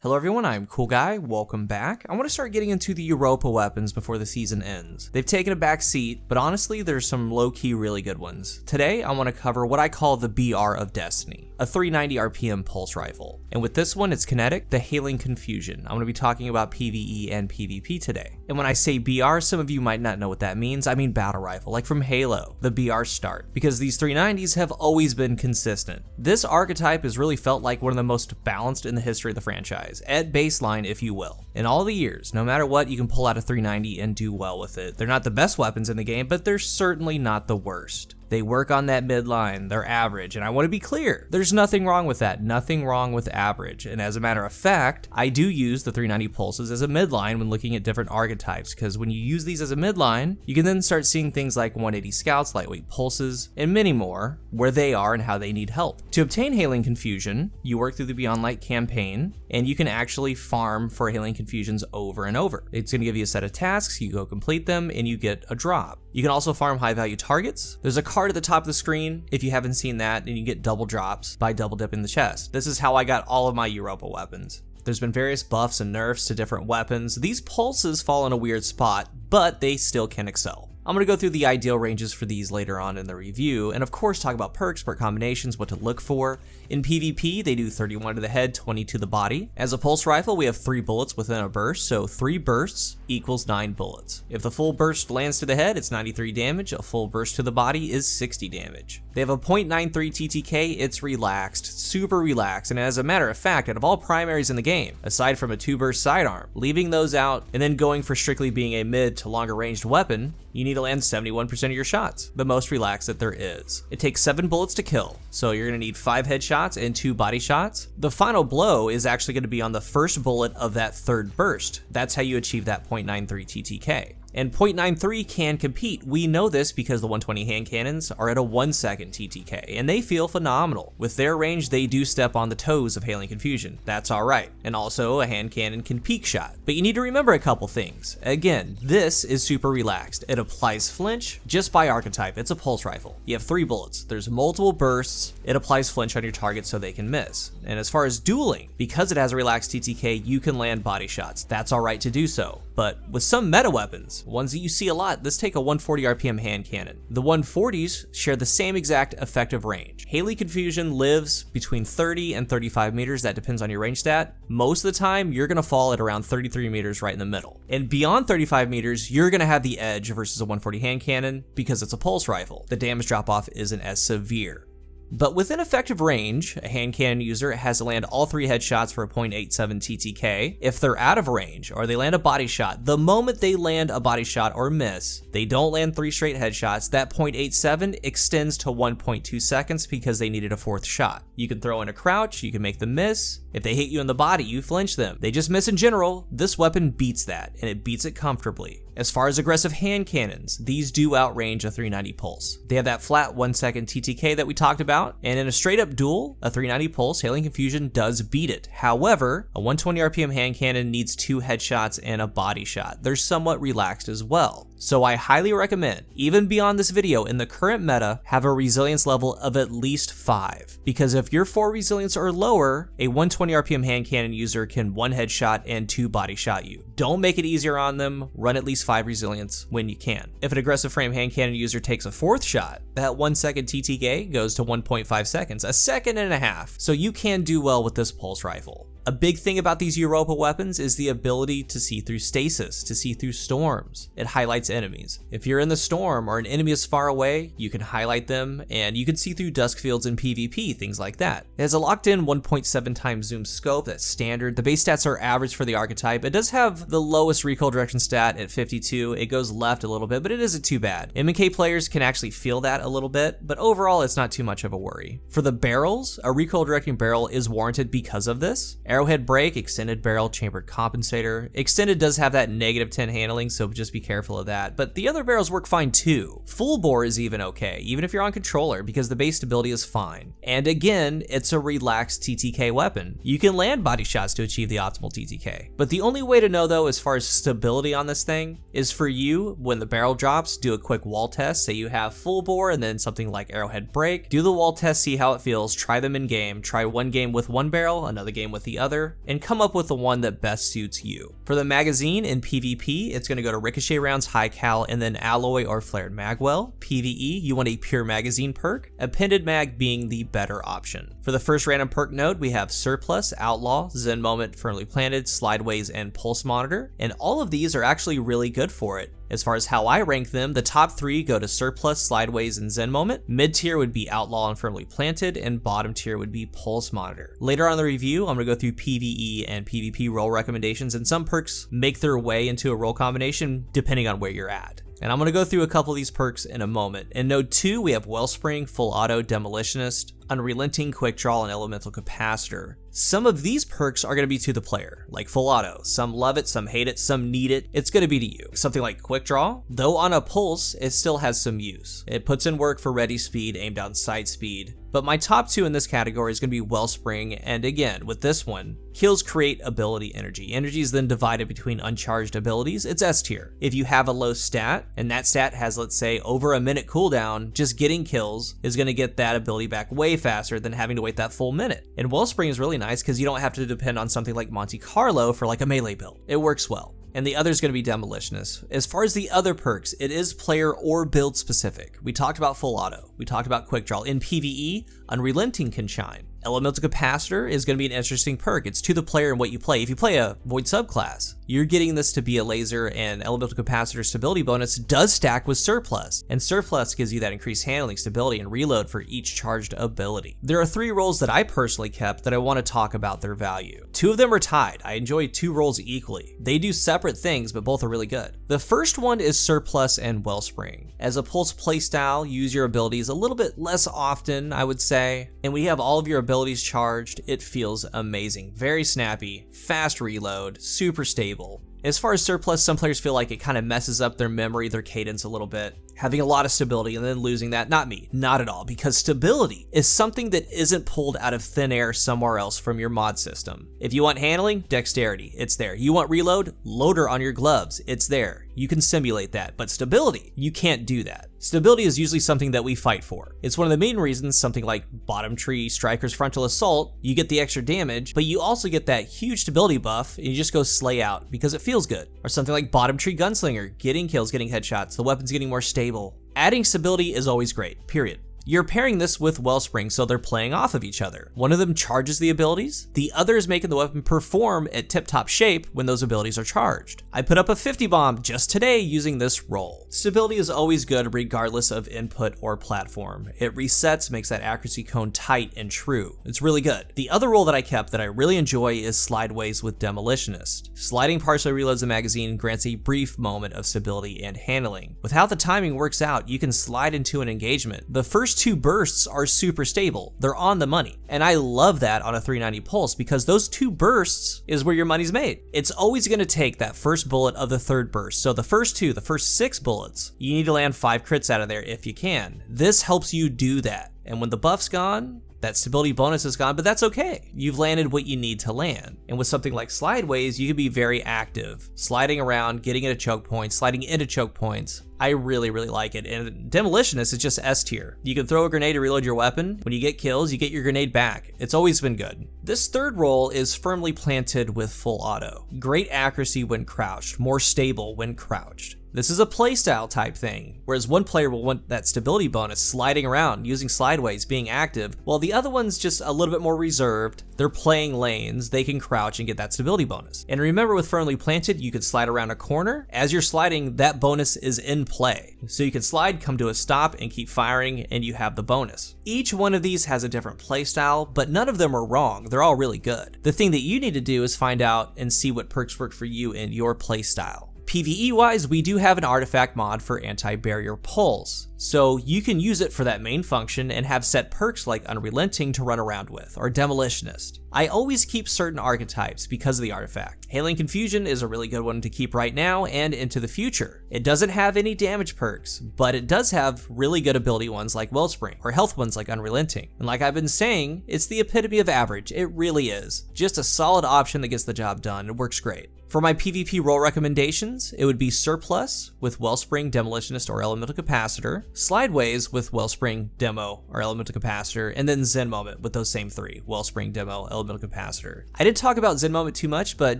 Hello everyone, I'm CoolGuy, welcome back. I want to start getting into the Europa weapons before the season ends. They've taken a back seat, but honestly there's some low-key really good ones. Today I want to cover what I call the BR of Destiny, a 390 RPM pulse rifle. And with this one, it's kinetic, the Hailing Confusion. I'm going to be talking about PvE and PvP today. And when I say BR, some of you might not know what that means. I mean battle rifle, like from Halo, the BR start, because these 390s have always been consistent. This archetype has really felt like one of the most balanced in the history of the franchise. At baseline, if you will. In all the years, no matter what, you can pull out a 390 and do well with it. They're not the best weapons in the game, but they're certainly not the worst. They work on that midline, they're average, and I want to be clear, there's nothing wrong with that, nothing wrong with average, and as a matter of fact, I do use the 390 pulses as a midline when looking at different archetypes, because when you use these as a midline, you can then start seeing things like 180 scouts, lightweight pulses, and many more, where they are and how they need help. To obtain Hailing Confusion, you work through the Beyond Light campaign, and you can actually farm for Hailing Confusions over and over. It's going to give you a set of tasks, you go complete them, and you get a drop. You can also farm high value targets. There's a card at the top of the screen if you haven't seen that, and you get double drops by double dipping the chest. This is how I got all of my Europa weapons. There's been various buffs and nerfs to different weapons. These pulses fall in a weird spot, but they still can excel. I'm going to go through the ideal ranges for these later on in the review, and of course talk about perks, perk combinations, what to look for. In PvP, they do 31 to the head, 20 to the body. As a pulse rifle, we have 3 bullets within a burst, so 3 bursts equals 9 bullets. If the full burst lands to the head, it's 93 damage, a full burst to the body is 60 damage. They have a .93 TTK, it's relaxed, super relaxed, and as a matter of fact, out of all primaries in the game, aside from a 2-burst sidearm, leaving those out and then going for strictly being a mid to longer ranged weapon, you need to land 71% of your shots, the most relaxed that there is. It takes 7 bullets to kill, so you're going to need 5 headshots and 2 body shots. The final blow is actually going to be on the first bullet of that 3rd burst. That's how you achieve that .93 TTK. And .93 can compete. We know this because the 120 hand cannons are at a 1-second TTK, and they feel phenomenal. With their range, they do step on the toes of Hailing Confusion. That's alright. And also, a hand cannon can peak shot. But you need to remember a couple things. Again, this is super relaxed. It applies flinch just by archetype. It's a pulse rifle. You have 3 bullets. There's multiple bursts. It applies flinch on your target so they can miss. And as far as dueling, because it has a relaxed TTK, you can land body shots. That's alright to do so. But with some meta weapons, ones that you see a lot, let's take a 140 RPM hand cannon. The 140s share the same exact effective range. Hailing Confusion lives between 30 and 35 meters, that depends on your range stat. Most of the time, you're gonna fall at around 33 meters right in the middle. And beyond 35 meters, you're gonna have the edge versus a 140 hand cannon because it's a pulse rifle. The damage drop off isn't as severe. But within effective range, a hand cannon user has to land all 3 headshots for a .87 TTK. If they're out of range or they land a body shot, the moment they land a body shot or miss, they don't land 3 straight headshots, that .87 extends to 1.2 seconds because they needed a 4th shot. You can throw in a crouch, you can make them miss. If they hit you in the body, you flinch them. They just miss in general. This weapon beats that, and it beats it comfortably. As far as aggressive hand cannons, these do outrange a 390 pulse. They have that flat 1-second TTK that we talked about, and in a straight up duel, a 390 pulse Hailing Confusion does beat it. However, a 120 RPM hand cannon needs 2 headshots and a body shot. They're somewhat relaxed as well. So I highly recommend, even beyond this video, in the current meta, have a resilience level of at least 5. Because if you're 4 resilience or lower, a 120 RPM hand cannon user can 1 headshot and 2 body shot you. Don't make it easier on them, run at least 5 resilience when you can. If an aggressive frame hand cannon user takes a 4th shot, that 1-second TTK goes to 1.5 seconds, a second and a half. So you can do well with this pulse rifle. A big thing about these Europa weapons is the ability to see through stasis, to see through storms. It highlights enemies. If you're in the storm or an enemy is far away, you can highlight them and you can see through dusk fields in PvP, things like that. It has a locked-in 1.7 times zoom scope that's standard. The base stats are average for the archetype. It does have the lowest recoil direction stat at 52. It goes left a little bit, but it isn't too bad. M&K players can actually feel that a little bit, but overall it's not too much of a worry. For the barrels, a recoil directing barrel is warranted because of this. Arrowhead break, extended barrel, chambered compensator. Extended does have that -10 handling, so just be careful of that, but the other barrels work fine too. Full bore is even okay, even if you're on controller, because the base stability is fine. And again, it's a relaxed TTK weapon. You can land body shots to achieve the optimal TTK. But the only way to know though, as far as stability on this thing, is for you, when the barrel drops, do a quick wall test. Say you have full bore and then something like arrowhead break. Do the wall test, see how it feels, try them in game. Try one game with one barrel, another game with the the other, and come up with the one that best suits you. For the magazine in PvP, it's going to go to ricochet rounds, high cal, and then alloy or flared magwell. PvE, you want a pure magazine perk, appended mag being the better option. For the first random perk node, we have surplus, outlaw, zen moment, firmly planted, slideways, and pulse monitor, and all of these are actually really good for it. As far as how I rank them, the top 3 go to surplus, slideways, and zen moment. Mid tier would be outlaw and firmly planted, and bottom tier would be pulse monitor. Later on in the review, I'm going to go through PvE and PvP role recommendations, and some perks make their way into a role combination depending on where you're at. And I'm going to go through a couple of these perks in a moment. In node 2, we have Wellspring, Full Auto, Demolitionist, Unrelenting, Quick Draw, and Elemental Capacitor. Some of these perks are going to be to the player, like Full Auto. Some love it, some hate it, some need it. It's going to be to you. Something like Quick Draw, though on a pulse, it still has some use. It puts in work for ready speed, aim down sight speed. But my top 2 in this category is going to be Wellspring, and again, with this one, kills create ability energy. Energy is then divided between uncharged abilities. It's S tier. If you have a low stat, and that stat has, let's say, over a minute cooldown, just getting kills is going to get that ability back way faster than having to wait that full minute. And Wellspring is really nice because you don't have to depend on something like Monte Carlo for like a melee build. It works well. And the other is going to be Demolitionist. As far as the other perks, it is player or build specific. We talked about Full Auto. We talked about Quick Draw. In PvE, Unrelenting can shine. Elemental Capacitor is going to be an interesting perk. It's to the player and what you play. If you play a Void subclass, you're getting this to be a laser, and Elemental Capacitor stability bonus does stack with Surplus, and Surplus gives you that increased handling, stability, and reload for each charged ability. There are 3 roles that I personally kept that I want to talk about their value. 2 of them are tied. I enjoy 2 roles equally. They do separate things, but both are really good. The first one is Surplus and Wellspring. As a pulse playstyle, use your abilities a little bit less often, I would say, and when you have all of your abilities charged, it feels amazing. Very snappy, fast reload, super stable. As far as Surplus, some players feel like it kind of messes up their memory, their cadence a little bit. Having a lot of stability and then losing that, not me, not at all, because stability is something that isn't pulled out of thin air somewhere else from your mod system. If you want handling, dexterity, it's there. You want reload, loader on your gloves, it's there. You can simulate that, but stability, you can't do that. Stability is usually something that we fight for. It's one of the main reasons something like Bottom Tree, Striker's Frontal Assault, you get the extra damage, but you also get that huge stability buff and you just go slay out because it feels good. Or something like Bottom Tree Gunslinger, getting kills, getting headshots, the weapon's getting more stable. Adding stability is always great, period. You're pairing this with Wellspring, so they're playing off of each other. One of them charges the abilities, the other is making the weapon perform at tip-top shape when those abilities are charged. I put up a 50 bomb just today using this role. Stability is always good regardless of input or platform. It resets, makes that accuracy cone tight and true. It's really good. The other role that I kept that I really enjoy is Slideways with Demolitionist. Sliding partially reloads the magazine, grants a brief moment of stability and handling. With how the timing works out, you can slide into an engagement. The first 2 bursts are super stable. They're on the money. And I love that on a 390 pulse because those 2 bursts is where your money's made. It's always going to take that first bullet of the 3rd burst. So the first 6 bullets, you need to land 5 crits out of there if you can. This helps you do that. And when the buff's gone, that stability bonus is gone, but that's okay. You've landed what you need to land. And with something like Slideways, you can be very active, sliding around, getting into choke points, sliding into choke points. I really, really like it. And Demolitionist is just S tier. You can throw a grenade to reload your weapon. When you get kills, you get your grenade back. It's always been good. This 3rd role is Firmly Planted with Full Auto. Great accuracy when crouched, more stable when crouched. This is a playstyle type thing, whereas one player will want that stability bonus sliding around, using slideways, being active, while the other one's just a little bit more reserved. They're playing lanes, they can crouch and get that stability bonus. And remember with Firmly Planted, you can slide around a corner. As you're sliding, that bonus is in play. So you can slide, come to a stop, and keep firing, and you have the bonus. Each one of these has a different playstyle, but none of them are wrong. They're all really good. The thing that you need to do is find out and see what perks work for you in your playstyle. PvE wise, we do have an artifact mod for anti-barrier pulse, so you can use it for that main function and have set perks like Unrelenting to run around with, or Demolitionist. I always keep certain archetypes because of the artifact. Hailing Confusion is a really good one to keep right now and into the future. It doesn't have any damage perks, but it does have really good ability ones like Wellspring, or health ones like Unrelenting. And like I've been saying, it's the epitome of average. It really is. Just a solid option that gets the job done. It works great. For my PvP role recommendations, it would be Surplus with Wellspring, Demolitionist, or Elemental Capacitor. Slideways with Wellspring, Demo, or Elemental Capacitor, and then Zen Moment with those same three, Wellspring, Demo, Elemental Capacitor. I didn't talk about Zen Moment too much, but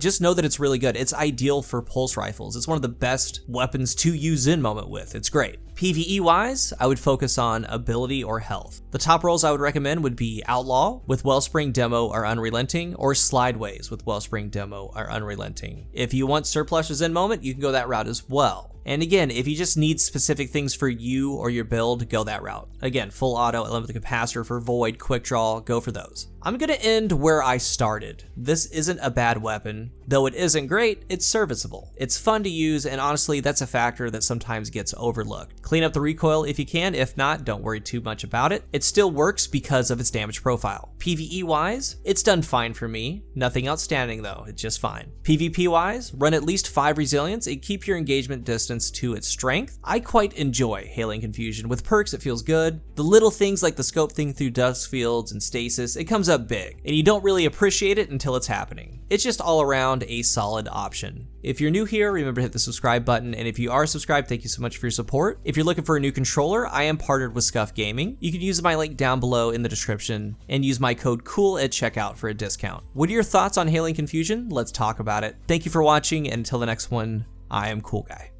just know that it's really good. It's ideal for pulse rifles. It's one of the best weapons to use Zen Moment with. It's great. PvE wise, I would focus on ability or health. The top rolls I would recommend would be Outlaw with Wellspring, Demo, or Unrelenting, or Slideways with Wellspring, Demo, or Unrelenting. If you want Surplus or Zen Moment, you can go that route as well. And again, if you just need specific things for you or your build, go that route. Again, full auto, Elemental Capacitor for Void, Quick Draw, go for those. I'm gonna end where I started. This isn't a bad weapon. Though it isn't great, it's serviceable. It's fun to use, and honestly, that's a factor that sometimes gets overlooked. Clean up the recoil if you can. If not, don't worry too much about it. It still works because of its damage profile. PvE wise, it's done fine for me. Nothing outstanding though, it's just fine. PvP wise, run at least 5 resilience and keep your engagement distance to its strength. I quite enjoy Hailing Confusion. With perks, it feels good. The little things like the scope thing through dust fields and stasis, it comes up big, and you don't really appreciate it until it's happening. It's just all around a solid option. If you're new here, remember to hit the subscribe button, and if you are subscribed, thank you so much for your support. If you're looking for a new controller, I am partnered with Scuff Gaming. You can use my link down below in the description and use my code COOL at checkout for a discount. What are your thoughts on Hailing Confusion? Let's talk about it. Thank you for watching, and until the next one, I am CoolGuy.